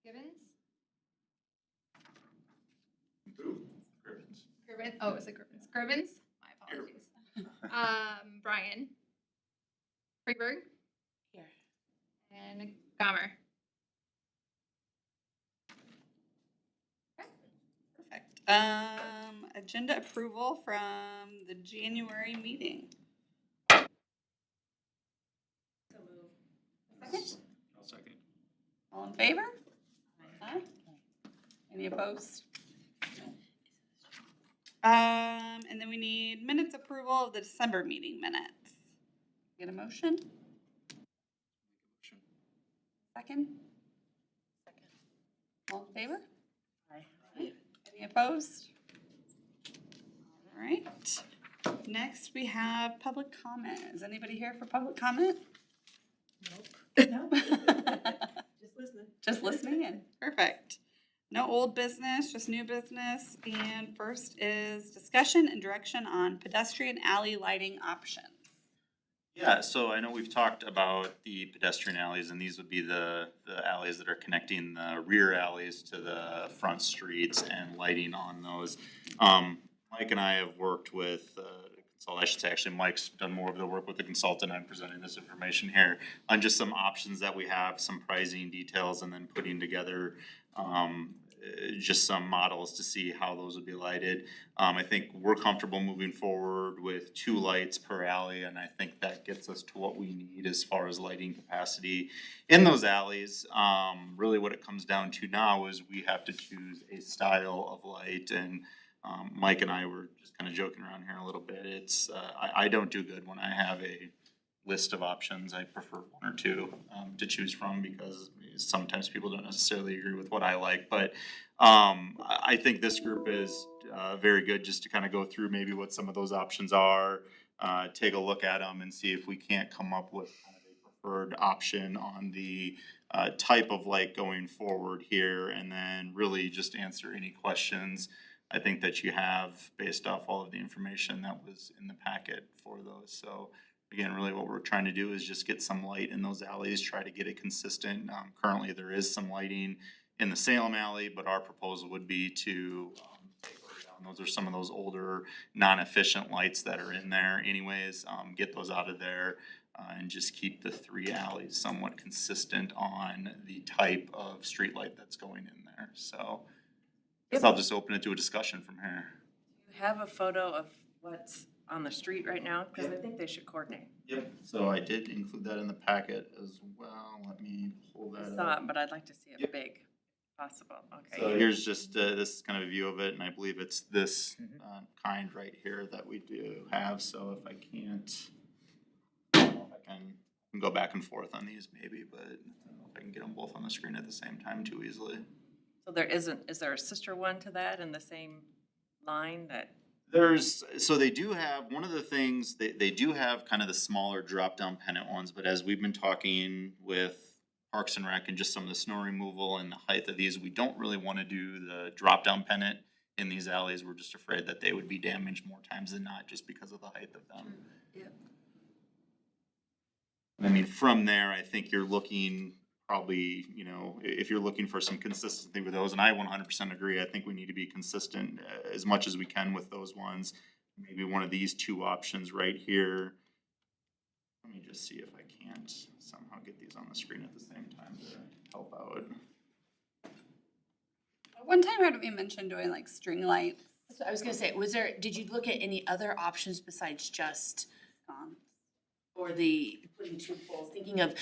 Gibbons? Griffins. Gribbins? Oh, is it Gribbins? Gribbins? My apologies. Brian? Freeberg? Here. And Gomer. Perfect. Agenda approval from the January meeting. So move. Second? I'll second. All in favor? Aye. Any opposed? And then we need minutes approval of the December meeting minutes. Get a motion? Second? Second. All in favor? Aye. Any opposed? All right. Next, we have public comment. Is anybody here for public comment? Nope. Just listening. Just listening in. Perfect. No old business, just new business. And first is discussion and direction on pedestrian alley lighting options. Yeah, so I know we've talked about the pedestrian alleys, and these would be the alleys that are connecting the rear alleys to the front streets and lighting on those. Mike and I have worked with, I should say actually Mike's done more of the work with the consultant. I'm presenting this information here on just some options that we have, some pricing details, and then putting together just some models to see how those would be lighted. I think we're comfortable moving forward with 2 lights per alley, and I think that gets us to what we need as far as lighting capacity in those alleys. Really what it comes down to now is we have to choose a style of light, and Mike and I were just kind of joking around here a little bit. It's I don't do good when I have a list of options. I prefer 1 or 2 to choose from, because sometimes people don't necessarily agree with what I like. But I think this group is very good just to kind of go through maybe what some of those options are, take a look at them and see if we can't come up with kind of a preferred option on the type of light going forward here, and then really just answer any questions I think that you have based off all of the information that was in the packet for those. So again, really what we're trying to do is just get some light in those alleys, try to get it consistent. Currently there is some lighting in the Salem alley, but our proposal would be to take those down. Those are some of those older non-efficient lights that are in there anyways, get those out of there. And just keep the 3 alleys somewhat consistent on the type of street light that's going in there. So guess I'll just open it to a discussion from here. You have a photo of what's on the street right now, because I think they should coordinate. Yep. So I did include that in the packet as well. Let me pull I that saw up. it, but I'd like to see it Yep. big, if possible. Okay. So here's just, this is kind of a view of it, and I believe it's this kind right here that we do have. So if I can't, I don't know if I can go back and forth on these maybe, but I don't know if I can get them both on the screen at the same time too easily. So is there a sister one to that in the same line that? So they do have, one of the things, they do have kind of the smaller drop down pennant ones, but as we've been talking with Parks and Rec and just some of the snow removal and the height of these, we don't really wanna do the drop down pennant in these alleys. We're just afraid that they would be damaged more times than not just because of the height of them. Yep. I mean, from there, I think you're looking probably, you know, if you're looking for some consistency with those, and I 100% agree, I think we need to be consistent as much as we can with those ones. Maybe one of these 2 options right here. Let me just see if I can't somehow get these on the screen at the same time to help out. One time heard we mentioned doing like string lights. So I was gonna say, did you look at any other options besides just, or the putting 2 poles, thinking of,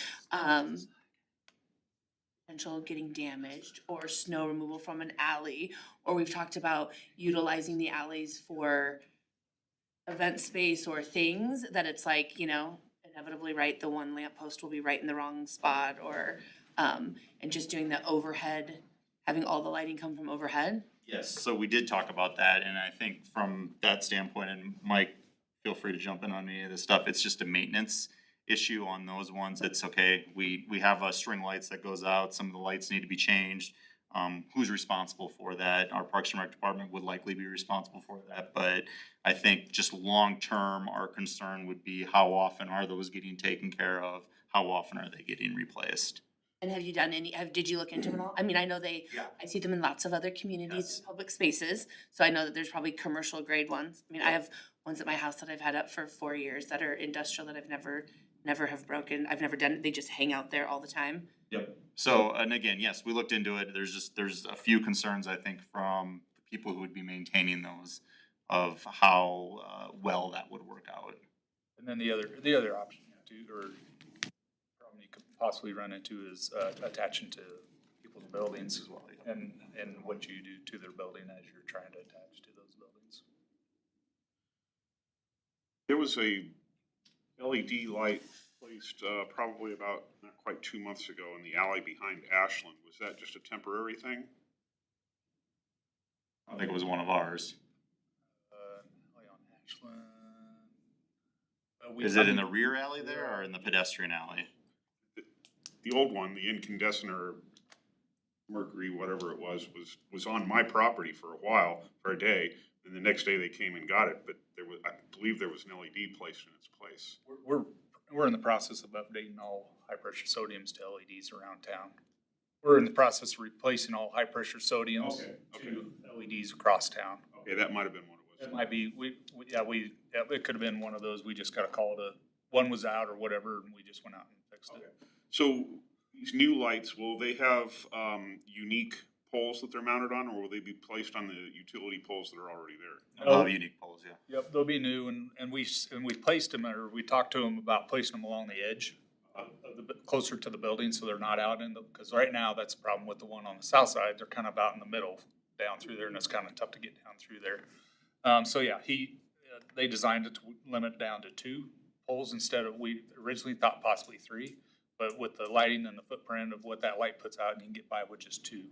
potential getting damaged or snow removal from an alley, or we've talked about utilizing the alleys for event space or things that it's like, you know, inevitably, right, the one lamppost will be right in the wrong spot, or, and just doing the overhead, having all the lighting come from overhead? Yes, so we did talk about that, and I think from that standpoint, and Mike, feel free to jump in on any of this stuff, it's just a maintenance issue on those ones. It's okay, we have string lights that goes out, some of the lights need to be changed. Who's responsible for that? Our Parks and Rec department would likely be responsible for that, but I think just long-term, our concern would be how often are those getting taken care of? How often are they getting replaced? And have you done did you look into it all? I mean, I know Yeah. I see them in lots of other communities, Yes. and public spaces, so I know that there's probably commercial grade ones. I mean, I have ones at my house that I've had up for 4 years that are industrial that I've never have broken. I've never done it. They just hang out there all the time. Yep. So, and again, yes, we looked into it. There's a few concerns, I think, from the people who would be maintaining those of how, well that would work out. And then the other option too, or problem you could possibly run into is attaching to people's buildings as well, and what you do to their building as you're trying to attach to those buildings. There was a LED light placed probably about not quite 2 months ago in the alley behind Ashland. Was that just a temporary thing? I think it was one of ours. On Ashland. Is it in the rear alley there or in the pedestrian alley? The old one, the incandescent or mercury, whatever it was on my property for a while, for a day. And the next day they came and got it, but I believe there was an LED placed in its place. We're in the process of updating all high pressure sodiums to LEDs around town. We're in the process of replacing all high pressure sodiums Okay, to LEDs across town. Okay, that might have been what it was. It might be, it could have been one of those, we just got a call one was out or whatever, and we just went out and fixed it. So these new lights, will they have unique poles that they're mounted on, or will they be placed on the utility poles that are already there? They'll have unique poles, yeah. Yep, they'll be new, and we placed them, or we talked to them about placing them along the edge of closer to the building, so they're not out because right now, that's the problem with the one on the south side, they're kind of out in the middle, down through there, and it's kind of tough to get down through there. So yeah, they designed it to limit down to 2 poles instead of, we originally thought possibly 3, but with the lighting and the footprint of what that light puts out, you can get by with just 2.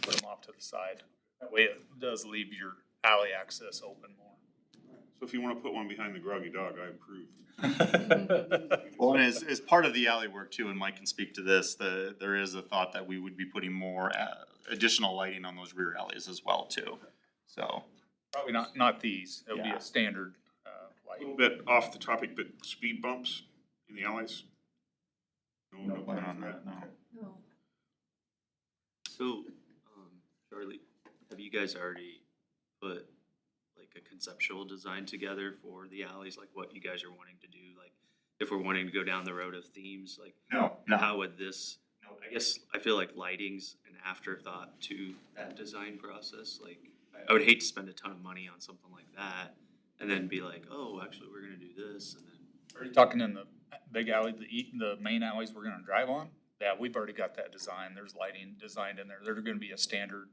Put them off to the side. That way it does leave your alley access open more. So if you want to put one behind the groggy dog, I approve. Well, and as part of the alley work too, and Mike can speak to this, there is a thought that we would be putting more additional lighting on those rear alleys as well too. So, Probably not these. It'll be Yeah. a standard A light. little bit off the topic, but speed bumps in the alleys? no plan on that, no. No. So, Charlie, have you guys already put like a conceptual design together for the alleys, like what you guys are wanting to do? Like, if we're wanting to go down the road of themes, like No. how would this, I guess, I feel like lighting's an afterthought to that design process. Like, I would hate to spend a ton of money on something like that and then be like, oh, actually, we're gonna do this, and then, Are you talking in the big alley, the main alleys we're gonna drive on? Yeah, we've already got that design. There's lighting designed in there. There's gonna be a standard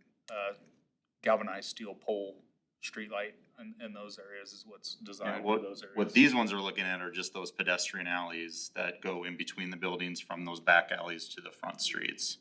galvanized steel pole street light in those areas is what's Yeah, designed for those areas. what these ones are looking at are just those pedestrian alleys that go in between the buildings from those back alleys to the front streets.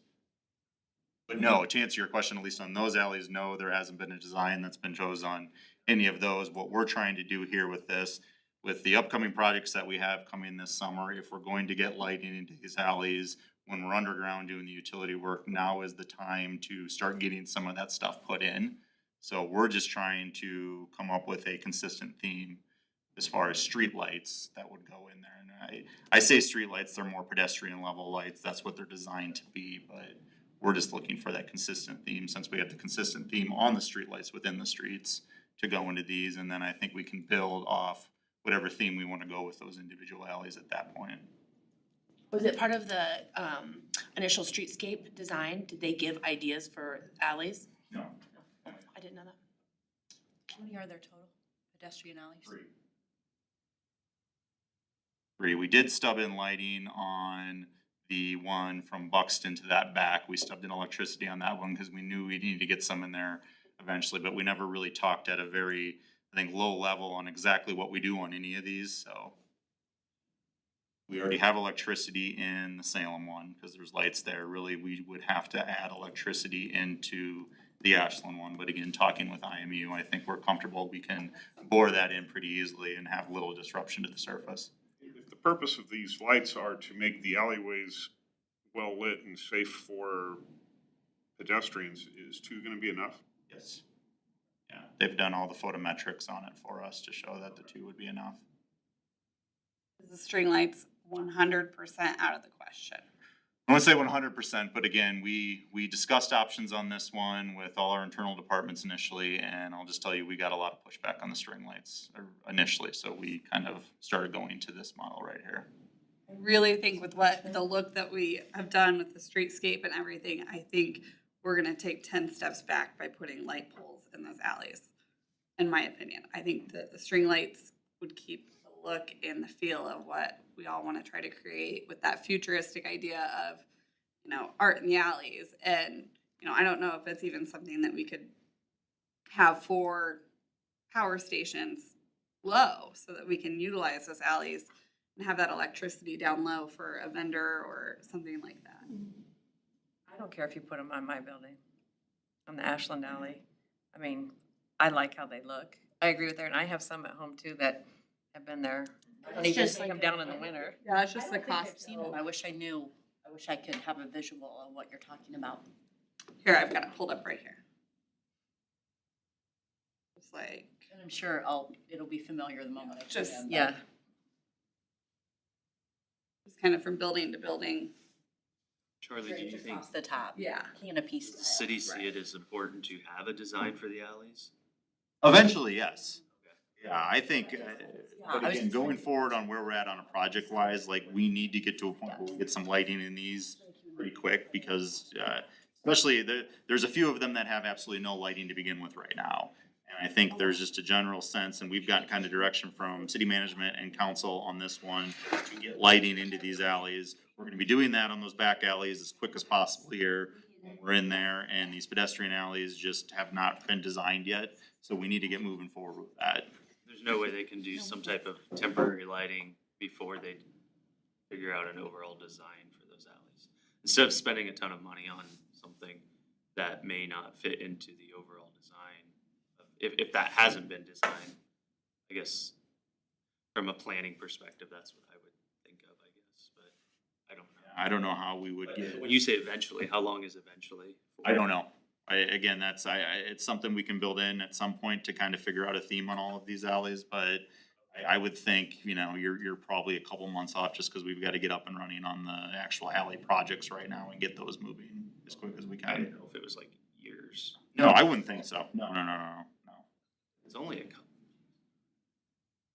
But no, to answer your question, at least on those alleys, no, there hasn't been a design that's been chosen on any of those. What we're trying to do here with this, with the upcoming projects that we have coming this summer, if we're going to get lighting into these alleys, when we're underground doing the utility work, now is the time to start getting some of that stuff put in. So we're just trying to come up with a consistent theme as far as street lights that would go in there. And I say street lights, they're more pedestrian level lights, that's what they're designed to be, but we're just looking for that consistent theme, since we have the consistent theme on the street lights within the streets to go into these, and then I think we can build off whatever theme we wanna go with those individual alleys at that point. Was it part of the initial streetscape design? Did they give ideas for alleys? No. I didn't know that. How many are there total pedestrian alleys? Three. We did stub in lighting on the one from Buxton to that back. We stubbed in electricity on that one because we knew we needed to get some in there eventually, but we never really talked at a very, I think, low level on exactly what we do on any of these, so. We already have electricity in the Salem one, because there's lights there. Really, we would have to add electricity into the Ashland one, but again, talking with IMU, I think we're comfortable we can bore that in pretty easily and have little disruption to the surface. If the purpose of these lights are to make the alleyways well lit and safe for pedestrians, is 2 gonna be enough? Yes. Yeah, they've done all the photometrics on it for us to show that the 2 would be enough. The string lights 100% out of the question. I won't say 100%, but again, we discussed options on this one with all our internal departments initially, and I'll just tell you, we got a lot of pushback on the string lights initially, so we kind of started going to this model right here. I really think with the look that we have done with the streetscape and everything, I think we're gonna take 10 steps back by putting light poles in those alleys. In my opinion, I think that the string lights would keep the look and the feel of what we all wanna try to create with that futuristic idea of, you know, art in the alleys. And, you know, I don't know if it's even something that we could have for power stations low so that we can utilize those alleys and have that electricity down low for a vendor or something like that. I don't care if you put them on my building, on the Ashland Alley. I mean, I like how they look. I agree with her, and I have some at home too that have been there. I don't It's even just take them like down in the winter. Yeah, it's I just don't the think I've cost. seen them. I wish I knew. I wish I could have a visual of what you're talking about. Here, I've got it pulled up right here. It's like, And I'm sure it'll be familiar the moment I see Just- them. Yeah. it's kind of from building to building. Charlie, do you think Across the top. Yeah. Canopy the style. city see it as important to have a design for the alleys? Eventually, yes. Yeah, I think, Yeah, but I was again, going forward on where we're at on a project wise, like, we need to get to a point where we get some lighting in these pretty quick, because, especially there's a few of them that have absolutely no lighting to begin with right now. And I think there's just a general sense, and we've gotten kind of direction from city management and council on this one, to get lighting into these alleys. We're gonna be doing that on those back alleys as quick as possible here. We're in there, and these pedestrian alleys just have not been designed yet, so we need to get moving forward with that. There's no way they can do some type of temporary lighting before they figure out an overall design for those alleys. Instead of spending a ton of money on something that may not fit into the overall design. If that hasn't been designed, I guess, from a planning perspective, that's what I would think of, I guess, but I don't know. I don't know how we would get. When you say eventually, how long is eventually? I don't know. Again, it's something we can build in at some point to kind of figure out a theme on all of these alleys, but I would think, you know, you're probably a couple months off, just cause we've gotta get up and running on the actual alley projects right now and get those moving as quick as we I can. don't know if it was like years. No, I wouldn't think so. No. It's only a couple.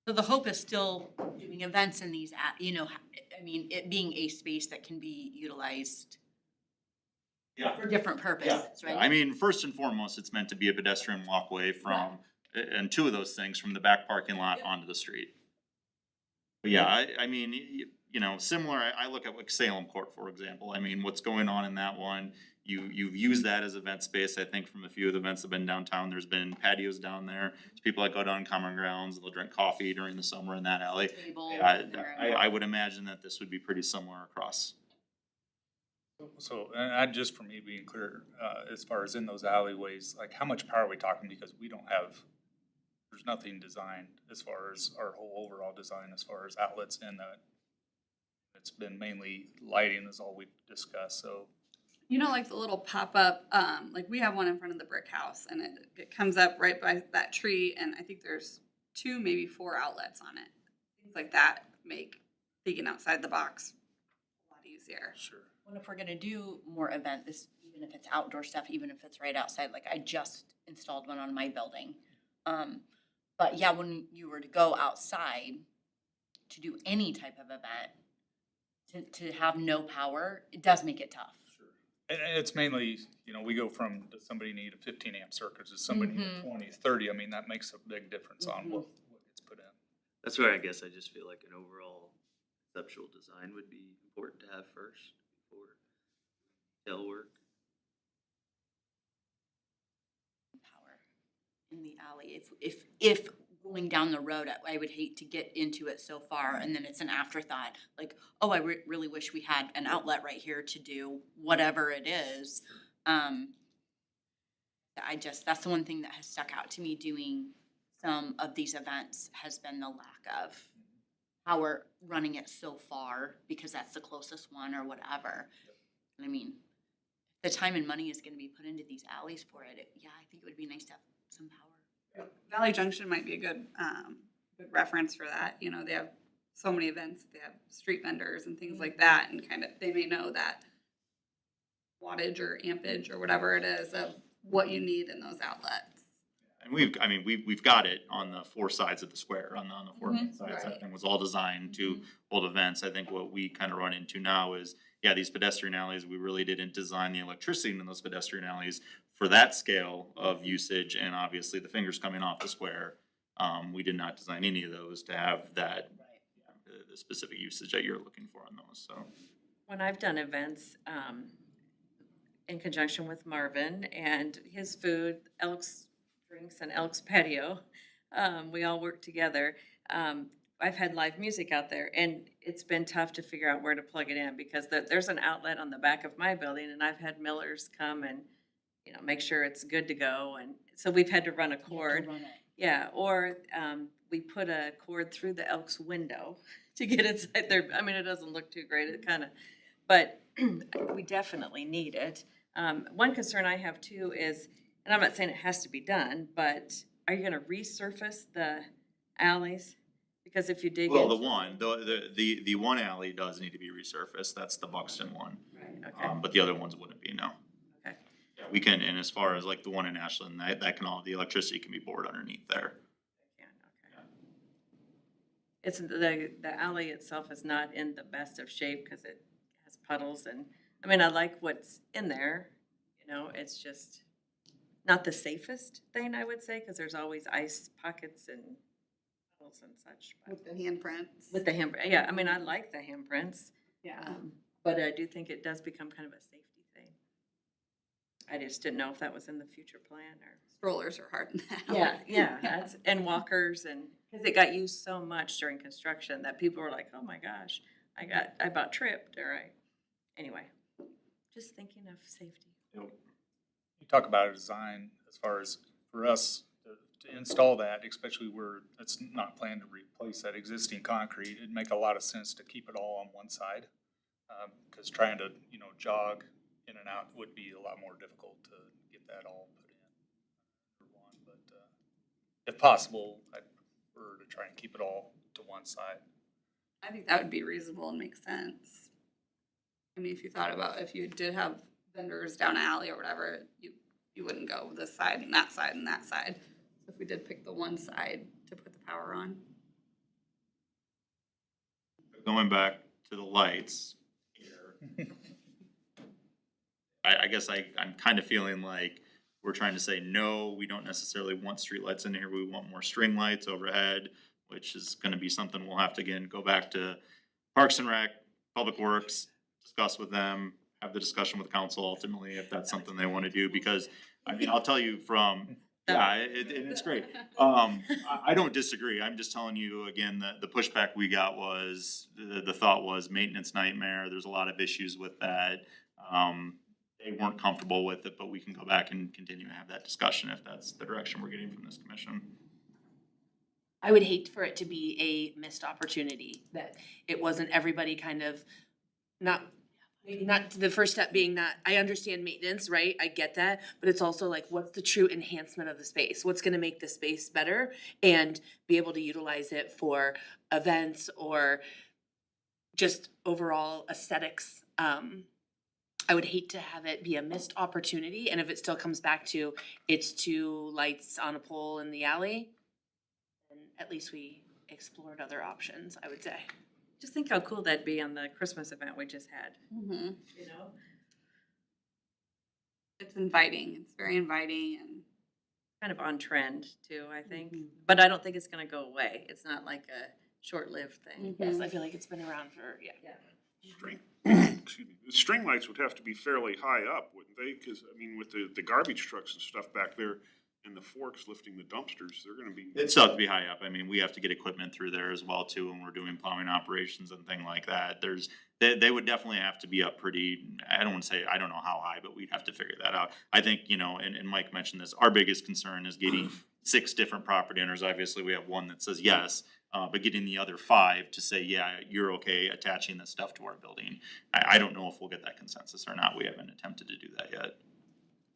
So the hope is still doing events in these, I mean, it being a space that can be utilized Yeah. for different purposes, right? I mean, first and foremost, it's meant to be a pedestrian walkway from, and two of those things, from the back parking lot onto the street. But yeah, I mean, you know, similar, I look at like Salem Court, for example. I mean, what's going on in that one? You've used that as event space, I think, from a few of the events that have been downtown. There's been patios down there. There's people that go down common grounds, they'll drink coffee during the summer in that alley. Tables I would imagine that this would be pretty similar across. So, and just for me being clear, as far as in those alleyways, like how much power are we talking? Because we don't have, there's nothing designed as far as our whole overall design, as far as outlets in that. It's been mainly lighting is all we've discussed, so. You know, like the little pop-up, like we have one in front of the brick house and it comes up right by that tree and I think there's 2, maybe 4 outlets on it. Things like that make thinking outside the box a lot easier. Sure. Well, if we're gonna do more even if it's outdoor stuff, even if it's right outside, like I just installed one on my building. But yeah, when you were to go outside to do any type of event, to have no power, it does make it tough. And it's mainly, you know, we go from, does somebody need a 15 amp circuit, does somebody need a 20, 30? I mean, that makes a big difference on what gets put in. That's where I guess I just feel like an overall conceptual design would be important to have first before detail work. Power in the alley. If going down the road, I would hate to get into it so far and then it's an afterthought. Like, oh, I really wish we had an outlet right here to do whatever it is. That's the one thing that has stuck out to me doing some of these events has been the lack of how we're running it so far because that's the closest one or whatever. I mean, the time and money is gonna be put into these alleys for it. Yeah, I think it would be nice to have some power. Valley Junction might be a good reference for that. You know, they have so many events, they have street vendors and things like that and kind of, they may know that wattage or ampage or whatever it is of what you need in those outlets. And we've got it on the four sides of the square, on the four main sides, Right. that thing was all designed to hold events. I think what we kind of run into now is, yeah, these pedestrian alleys, we really didn't design the electricity in those pedestrian alleys for that scale of usage, and obviously the fingers coming off the square. We did not design any of those to have that, the specific usage that you're looking for on those, so. When I've done events, in conjunction with Marvin and his food, Elks Drinks and Elks Patio, we all work together. I've had live music out there and it's been tough to figure out where to plug it in because there's an outlet on the back of my building and I've had Millers come and, you know, make sure it's good to go. And so we've had to run a cord. Yeah, or we put a cord through the Elks window to get inside there. I mean, it doesn't look too great, it kind of, but we definitely need it. One concern I have too is, and I'm not saying it has to be done, but are you gonna resurface the alleys? Because if you dig Well, it. the one alley does need to be resurfaced, that's the Buxton one. Right, okay, But the other ones wouldn't be, no. okay. Yeah, we can, and as far as like the one in Ashland, that can all, the electricity can be bored underneath there. Yeah, okay. It's, the alley itself is not in the best of shape because it has puddles and, I mean, I like what's in there, you know, it's just not the safest thing, I would say, because there's always ice pockets and puddles and such. but- With the handprints. With the hand, yeah, I mean, I like the handprints, Yeah. but I do think it does become kind of a safety thing. I just didn't know if that was in the future plan or. Strollers are hard in that. Yeah, yeah, that's, and walkers and, cause it got used so much during construction that people were like, oh my gosh, I about tripped, or anyway. Just thinking of safety. You talk about a design as far as for us to install that, especially where it's not planned to replace that existing concrete, it'd make a lot of sense to keep it all on one side. Cause trying to, you know, jog in and out would be a lot more difficult to get that all put in for one, but, if possible, I'd prefer to try and keep it all to one side. I think that would be reasonable and make sense. I mean, if you thought about, if you did have vendors down an alley or whatever, you wouldn't go this side and that side and that side. So if we did pick the one side to put the power on. Going back to the lights here. I guess I'm kind of feeling like we're trying to say, no, we don't necessarily want streetlights in here, we want more string lights overhead, which is gonna be something we'll have to, again, go back to Parks and Rec, Public Works, discuss with them, have the discussion with council ultimately, if that's something they wanna do, because, I mean, I'll tell you from, yeah, it's great. I don't disagree, I'm just telling you, again, the pushback we got was, the thought was maintenance nightmare, there's a lot of issues with that. They weren't comfortable with it, but we can go back and continue to have that discussion if that's the direction we're getting from this commission. I would hate for it to be a missed opportunity, that it wasn't everybody kind of not, maybe not the first step being not, I understand maintenance, right? I get that, but it's also like, what's the true enhancement of the space? What's gonna make the space better and be able to utilize it for events or just overall aesthetics? I would hate to have it be a missed opportunity, and if it still comes back to, it's two lights on a pole in the alley, then at least we explored other options, I would say. Just think how cool that'd be on the Christmas event we just had, Mm-hmm. you know? It's inviting, it's very inviting and. Kind of on trend too, I think, Mhm. but I don't think it's gonna go away. It's not like a short-lived thing. Yes, I feel like it's been around for, yeah. String, excuse me, the string lights would have to be fairly high up, wouldn't they? Cause I mean, with the garbage trucks and stuff back there and the forks lifting the dumpsters, they're gonna be. It'd still have to be high up, I mean, we have to get equipment through there as well too, when we're doing plowing operations and things like that. They would definitely have to be up pretty, I don't wanna say, I don't know how high, but we'd have to figure that out. I think, you know, and Mike mentioned this, our biggest concern is getting 6 different property owners, obviously we have one that says yes. But getting the other 5 to say, yeah, you're okay attaching this stuff to our building. I don't know if we'll get that consensus or not, we haven't attempted to do that yet.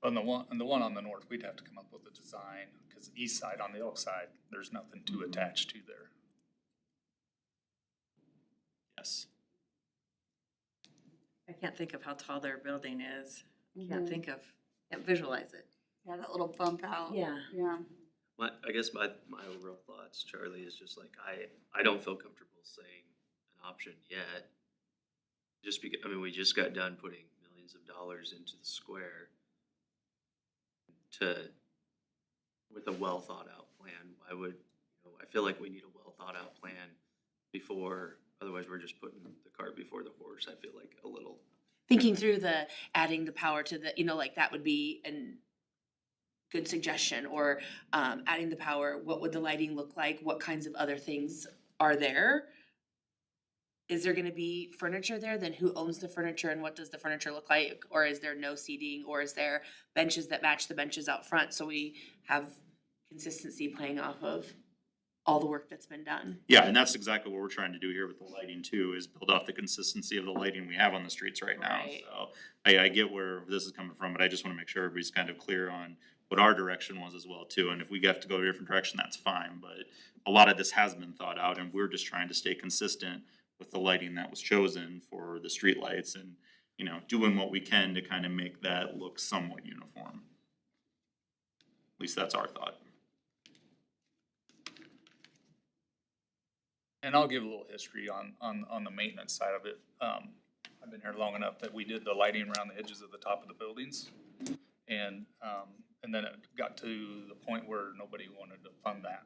On the one on the north, we'd have to come up with a design, cause the east side, on the Elk side, there's nothing to attach to there. Yes. I can't think of how tall their building is. can't think of, can't visualize it. Yeah, that little bump out. Yeah. Yeah. I guess my overall thoughts, Charlie, is just like, I don't feel comfortable saying an option yet. Just because, I mean, we just got done putting millions of dollars into the square with a well thought out plan. I feel like we need a well thought out plan before, otherwise we're just putting the cart before the horse, I feel like a little. Thinking through adding the power to the, like that would be an good suggestion, or adding the power, what would the lighting look like? What kinds of other things are there? Is there gonna be furniture there? Then who owns the furniture and what does the furniture look like? Or is there no seating, or is there benches that match the benches out front? So we have consistency playing off of all the work that's been done. Yeah, and that's exactly what we're trying to do here with the lighting too, is build off the consistency of the lighting we have on the streets right now. Right. So I get where this is coming from, but I just wanna make sure everybody's kind of clear on what our direction was as well too. And if we have to go a different direction, that's fine, but a lot of this has been thought out and we're just trying to stay consistent with the lighting that was chosen for the streetlights and, doing what we can to kind of make that look somewhat uniform. At least that's our thought. And I'll give a little history on the maintenance side of it. I've been here long enough that we did the lighting around the edges of the top of the buildings. And then it got to the point where nobody wanted to fund that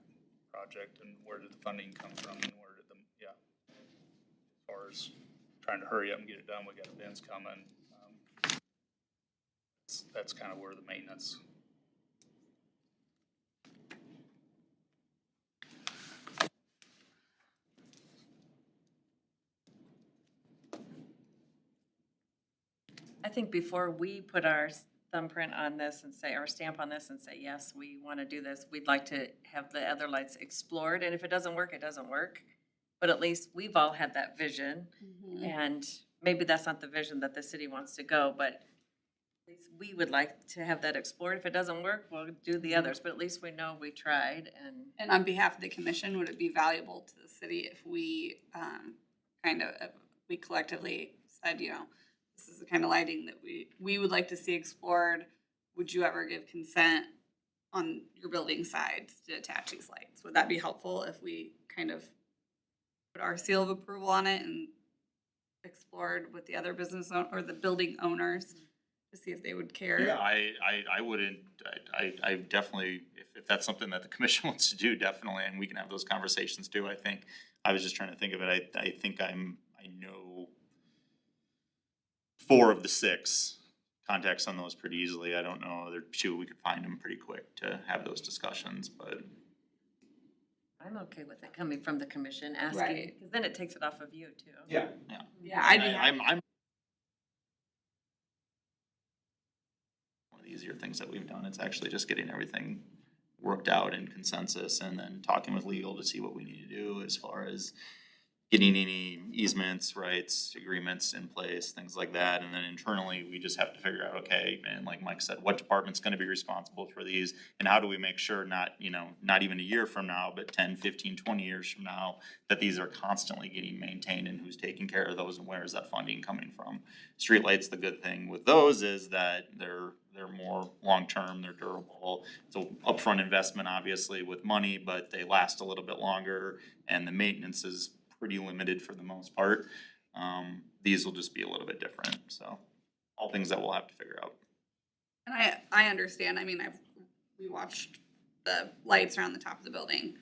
project, and where did the funding come from, and where did as far as trying to hurry up and get it done, we got events coming. That's kind of where the maintenance. I think before we put our thumbprint on this and say, our stamp on this and say, yes, we wanna do this, we'd like to have the other lights explored, and if it doesn't work, it doesn't work. But at least we've all had that vision, and maybe that's not the vision that the city wants to go, but at least we would like to have that explored. If it doesn't work, we'll do the others, but at least we know we tried and. And on behalf of the commission, would it be valuable to the city if we, we collectively said, this is the kind of lighting that we would like to see explored. Would you ever give consent on your building sides to attach these lights? Would that be helpful if we kind of put our seal of approval on it and explored with the other or the building owners to see if they would care? Yeah, I wouldn't, I definitely, if that's something that the commission wants to do, definitely, and we can have those conversations too, I think. I was just trying to think of it, I think I know 4 of the 6 contacts on those pretty easily. I don't know, other 2, we could find them pretty quick to have those discussions, but. I'm okay with it coming from the commission asking, Right. because then it takes it off of you too. Yeah. Yeah, I'd be I'm one of the easier things that we've done, it's actually just getting everything worked out in consensus and then talking with legal to see what we need to do as far as getting any easements, rights, agreements in place, things like that. And then internally, we just have to figure out, okay, and like Mike said, what department's gonna be responsible for these? And how do we make sure not even a year from now, but 10, 15, 20 years from now, that these are constantly getting maintained and who's taking care of those and where is that funding coming from? Streetlights, the good thing with those is that they're more long-term, they're durable. It's an upfront investment, obviously, with money, but they last a little bit longer and the maintenance is pretty limited for the most part. These will just be a little bit different, so all things that we'll have to figure out. And I understand, I mean, we watched the lights around the top of the building.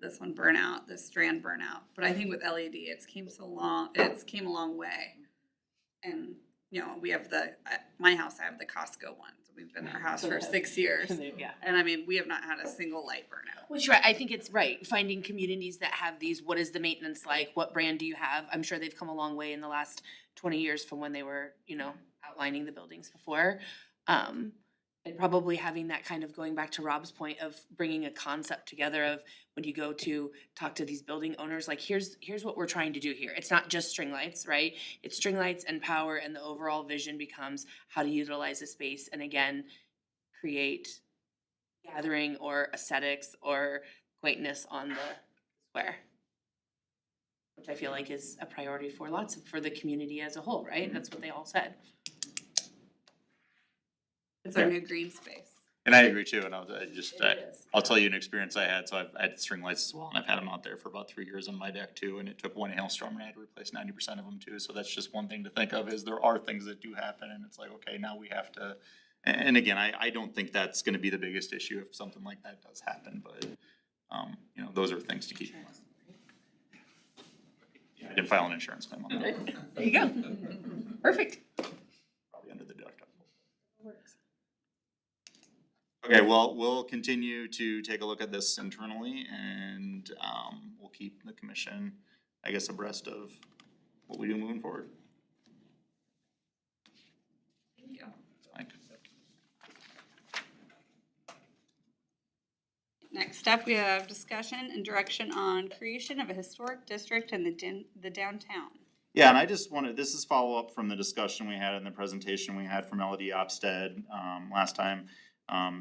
This one burn out, this strand burn out, but I think with LED, it's came a long way. And, we have at my house, I have the Costco ones. We've been in our house for 6 years. Yeah. And I mean, we have not had a single light burn out. Which, right, I think it's right, finding communities that have these, what is the maintenance like, what brand do you have? I'm sure they've come a long way in the last 20 years from when they were, outlining the buildings before. And probably having that kind of, going back to Rob's point of bringing a concept together of when you go to talk to these building owners, like here's what we're trying to do here. It's not just string lights, right? It's string lights and power, and the overall vision becomes how to utilize the space and again, create gathering or aesthetics or quaintness on the square. Which I feel like is a priority for the community as a whole, right? That's what they all said. It's our new green space. And I agree too, and It is. I'll tell you an experience I had, so I had string lights as well, and I've had them out there for about 3 years on my deck too, and it took one hailstorm and I had to replace 90% of them too, so that's just one thing to think of, is there are things that do happen, and it's like, okay, now we have to, and again, I don't think that's gonna be the biggest issue if something like that does happen, but, you know, those are things to keep in mind. Yeah, I didn't file an insurance claim on that, There you go. Perfect. probably under the deductible. Okay, well, we'll continue to take a look at this internally and, we'll keep the commission, I guess, abreast of what we do moving forward. Thank you. Mike? Next up, we have discussion and direction on creation of a historic district in the downtown. Yeah, and I just wanted, this is follow-up from the discussion we had in the presentation we had from Melody Opstead, last time.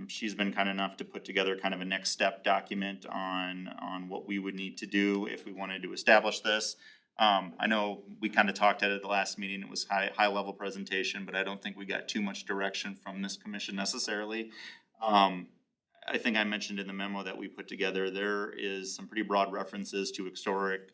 She's been kind enough to put together kind of a next step document on what we would need to do if we wanted to establish this. I know we kind of talked at it at the last meeting, it was high level presentation, but I don't think we got too much direction from this commission necessarily. I think I mentioned in the memo that we put together, there is some pretty broad references to historic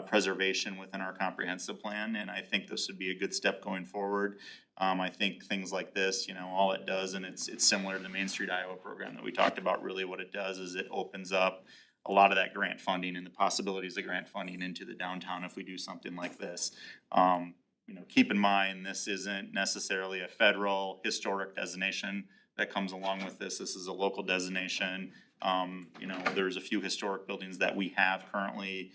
preservation within our comprehensive plan, and I think this would be a good step going forward. I think things like this, you know, all it does, and it's similar to the Main Street Iowa program that we talked about, really what it does is it opens up a lot of that grant funding and the possibilities of grant funding into the downtown if we do something like this. You know, keep in mind, this isn't necessarily a federal historic designation that comes along with this. This is a local designation. You know, there's a few historic buildings that we have currently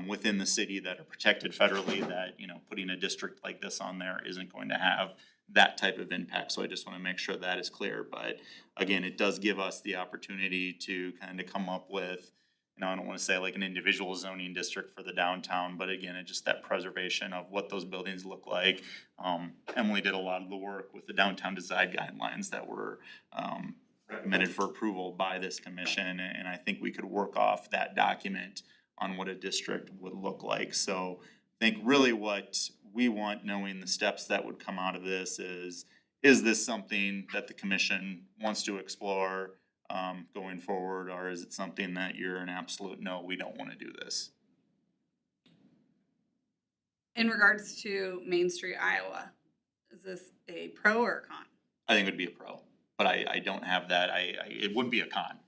within the city that are protected federally, that, you know, putting a district like this on there isn't going to have that type of impact. So I just wanna make sure that is clear. But again, it does give us the opportunity to kind of come up with, you know, I don't wanna say like an individual zoning district for the downtown, but again, it's just that preservation of what those buildings look like. Emily did a lot of the work with the downtown design guidelines that were recommended for approval by this commission, and I think we could work off that document on what a district would look like. So I think really what we want, knowing the steps that would come out of this, is this something that the commission wants to explore going forward, or is it something that you're an absolute no, we don't wanna do this? In regards to Main Street, Iowa, is this a pro or a con? I think it would be a pro, but I don't have that, it wouldn't be a con.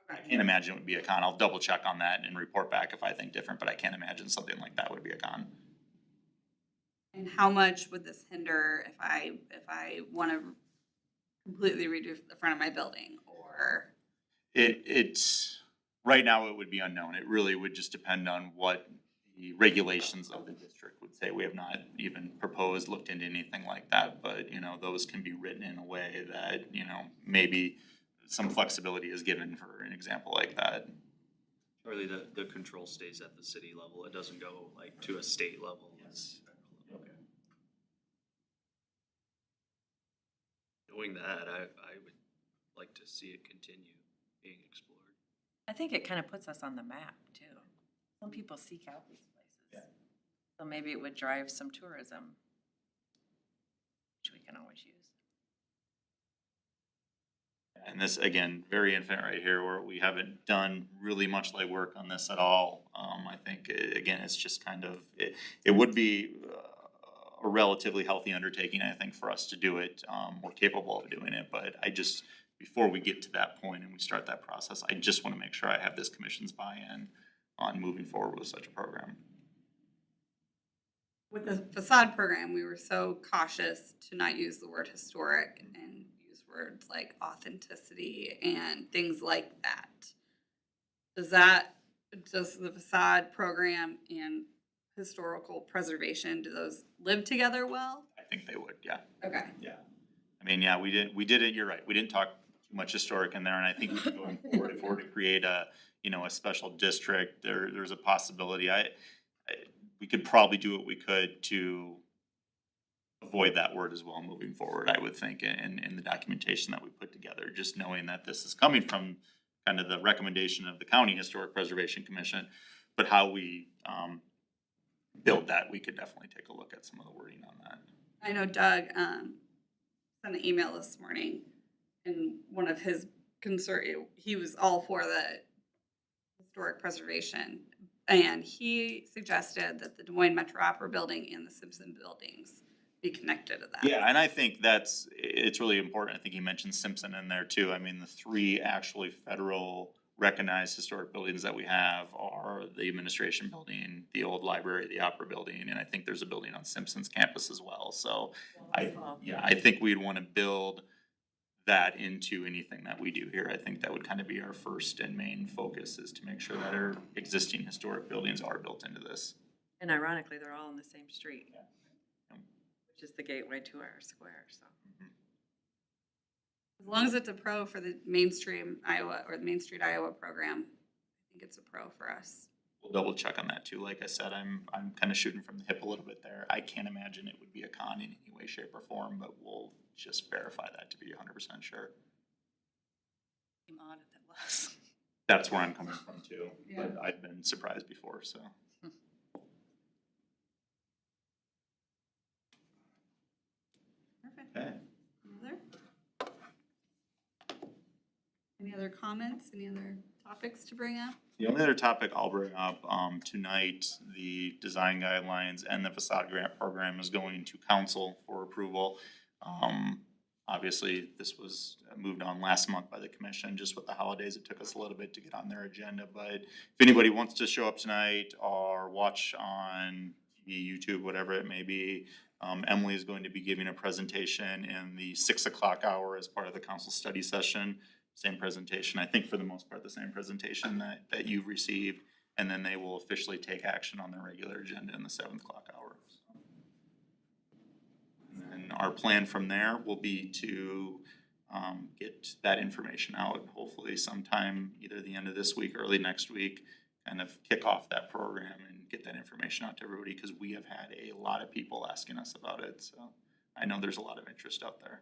I can't imagine it would be a con. I'll double check on that and report back if I think different, but I can't imagine something like that would be a con. And how much would this hinder if I wanna completely redo the front of my building, or? It's, right now it would be unknown. It really would just depend on what the regulations of the district would say. We have not even proposed, looked into anything like that, but, you know, those can be written in a way that, you know, maybe some flexibility is given for an example like that. Really, the control stays at the city level, it doesn't go like to a state level. Yes. Okay. Knowing that, I would like to see it continue being explored. I think it kind of puts us on the map too. Some people seek out these places. So maybe it would drive some tourism, which we can always use. And this, again, very infant right here, where we haven't done really much legwork on this at all. I think, again, it's just kind of, it would be a relatively healthy undertaking, I think, for us to do it. We're capable of doing it, but I just, before we get to that point and we start that process, I just wanna make sure I have this commission's buy-in on moving forward with such a program. With the facade program, we were so cautious to not use the word historic and use words like authenticity and things like that. Does the facade program and historical preservation, do those live together well? I think they would, yeah. Okay. I mean, yeah, we did it, you're right, we didn't talk too much historic in there, and I think going forward, if we're to create a, you know, a special district, there's a possibility, we could probably do what we could to avoid that word as well moving forward, I would think, in the documentation that we put together, just knowing that this is coming from kind of the recommendation of the County Historic Preservation Commission, but how we, build that, we could definitely take a look at some of the wording on that. I know Doug sent an email this morning And one of his concern, he was all for the historic preservation. And he suggested that the Des Moines Metro Opera Building and the Simpson buildings be connected to that. Yeah, and I think it's really important. I think he mentioned Simpson in there too. I mean, the three actually federal recognized historic buildings that we have are the administration building, the old library, the opera building, and I think there's a building on Simpson's campus as well. So I think we'd wanna build that into anything that we do here. I think that would kind of be our first and main focus, is to make sure that our existing historic buildings are built into this. And ironically, they're all on the same street. Yeah. Which is the gateway to our square, so. As long as it's a pro for the mainstream Iowa or the Main Street Iowa program, I think it's a pro for us. We'll double check on that too. Like I said, I'm kind of shooting from the hip a little bit there. I can't imagine it would be a con in any way, shape, or form, but we'll just verify that to be 100% sure. Seem odd if it was. That's where I'm coming from too, but I've been surprised before, so. Perfect. Okay. Any other comments, any other topics to bring up? The only other topic I'll bring up, tonight, the design guidelines and the facade grant program is going to council for approval. Obviously, this was moved on last month by the commission, just with the holidays, it took us a little bit to get on their agenda, but if anybody wants to show up tonight or watch on TV, YouTube, whatever it may be, Emily is going to be giving a presentation in the 6 o'clock hour as part of the council study session. Same presentation, I think for the most part, the same presentation that you've received, and then they will officially take action on their regular agenda in the 7 o'clock hour. And then our plan from there will be to get that information out, hopefully sometime either the end of this week, early next week, kind of kick off that program and get that information out to everybody, because we have had a lot of people asking us about it, so I know there's a lot of interest out there.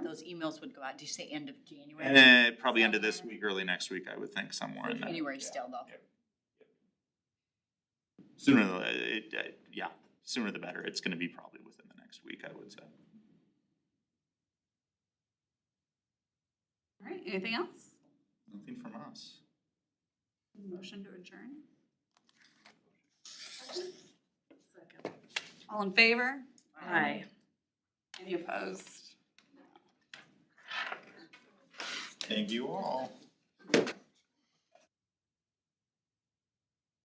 Those emails would go out, did you say end of January? And probably end of this week, early next week, I would think, somewhere in there. January Yeah. still though. Sooner, sooner the better. It's gonna be probably within the next week, I would say. All right, anything else? Nothing from us. Motion to adjourn? All in favor? Aye. Any opposed? Thank you all.